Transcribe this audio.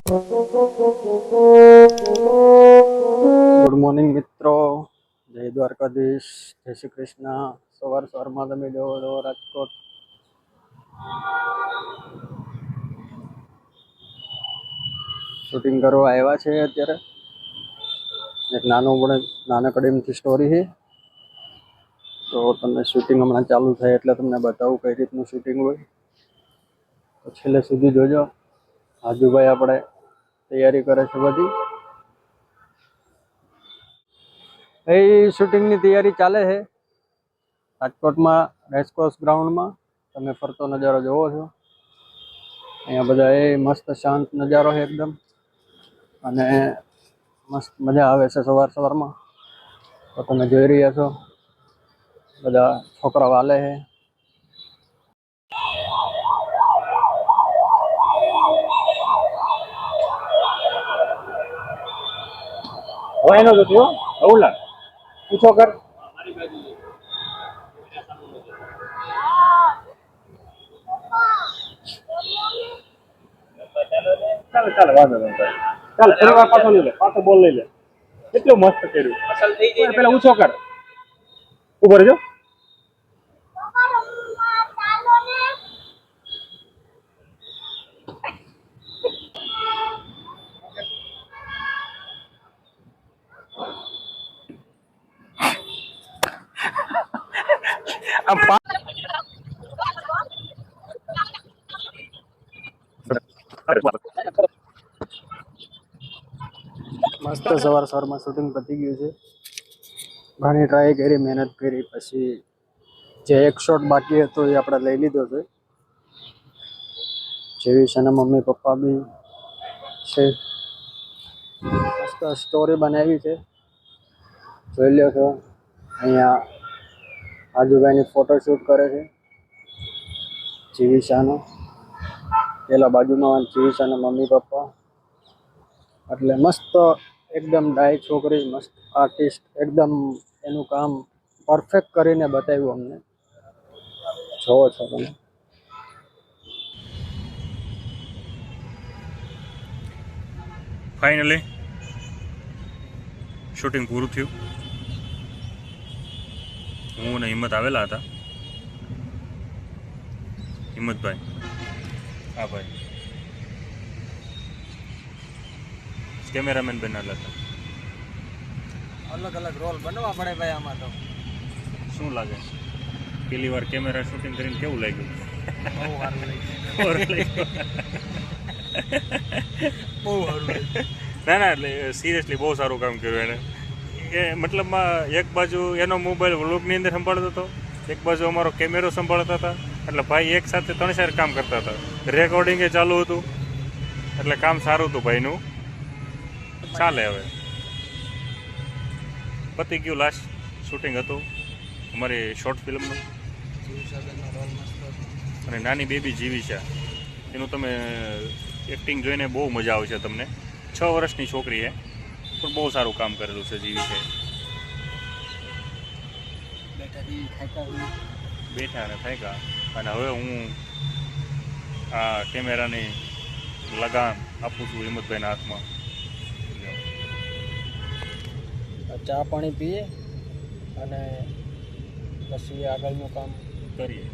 Good morning મિત્રો, જય દ્વારકાધીશ, જય શ્રી કૃષ્ણ. સવારમાં તમે જો રાજકોટ શૂટિંગ કરવા આવ્યા છે. અત્યારે એક નાનકડી એમથી સ્ટોરી છે, તો તમને શૂટિંગ હમણાં ચાલુ થાય એટલે તમને બતાવું કઈ રીતનું શૂટિંગ હોય. તો છેલ્લે સુધી જોજો. આજુભાઈ આપણે તૈયારી કરે છે બધી. એ શૂટિંગની તૈયારી ચાલે છે રાજકોટમાં રેસકોર્સ ગ્રાઉન્ડમાં. તમે ફરતો નજારો જોવો છો. અહીંયા બધા એ મસ્ત શાંત નજારો છે એકદમ, અને મસ્ત મજા આવે છે સવારમાં. તો તમે જોઈ રહ્યા છો બધા છોકરાઓ હાલે છે. હવે એનો તો થયો અવલા પૂછો કર. ચાલે ચાલે વાંધો નહીં. ચાલ પરિવાર પાછો લઈ લે, પાછો બોલ લઈ લે. કેટલું મસ્ત કર્યું. અસલ થઈ જાય પેલા ઊંચો કર. ઉભો રહેજો. આમ મસ્ત સવારમાં શૂટિંગ પતી ગયું છે. ઘણી ટ્રાય કરી, મહેનત કરી, પછી જે એક શોટ બાકી હતો એ આપણે લઈ લીધો છે. જેવી છે ને મમ્મી પપ્પા બી છે. મસ્ત સ્ટોરી બનાવી છે, જોઈ લ્યો છો. અહીંયા આજુભાઈની ફોટોશૂટ કરે છે જીવિશાનો. પેલા બાજુમાં જીવિશાના મમ્મી પપ્પા. એટલે મસ્ત એકદમ ડાય છોકરી, મસ્ત આર્ટિસ્ટ, એકદમ એનું કામ પરફેક્ટ કરીને બતાવ્યું અમને. જોવો છો તમે. ફાઇનલી શૂટિંગ પૂરું થયું. હું અને હિંમત આવેલા હતા. હિંમતભાઈ, હા ભાઈ, કેમેરામેન બનેલા હતા. અલગ અલગ રોલ બનવા પડે ભાઈ આમાં તો. શું લાગે પેલી વાર કેમેરા શૂટિંગ કરીને કેવું લાગ્યું? બહુ સારું લાગ્યું. બહુ સારું લાગ્યું. ના એટલે સિરિયસલી બહુ સારું કામ કર્યું એને. એ મતલબમાં એક બાજુ એનો મોબાઈલ વ્લોગની અંદર સંભાળતો હતો, એક બાજુ અમારો કેમેરો સંભાળતા હતા. એટલે ભાઈ એક સાથે 3-4 કામ કરતા હતા. રેકોર્ડિંગ એ ચાલુ હતું, એટલે કામ સારું હતું ભાઈનું. ચાલે હવે પતી ગયું. લાસ્ટ શૂટિંગ હતું અમારી શોર્ટ ફિલ્મનું. અને નાની બેબી જીવિશા, એનું તમે એક્ટિંગ જોઈને બહુ મજા આવશે તમને. 6 વર્ષની છોકરી છે, પણ બહુ સારું કામ કરેલું છે જીવિશાએ. બેઠા અને થાક્યા. અને હવે હું આ કેમેરાની લગામ આપું છું હિંમતભાઈના હાથમાં. ચા પાણી પીએ અને પછી આગળનું કામ કરીએ.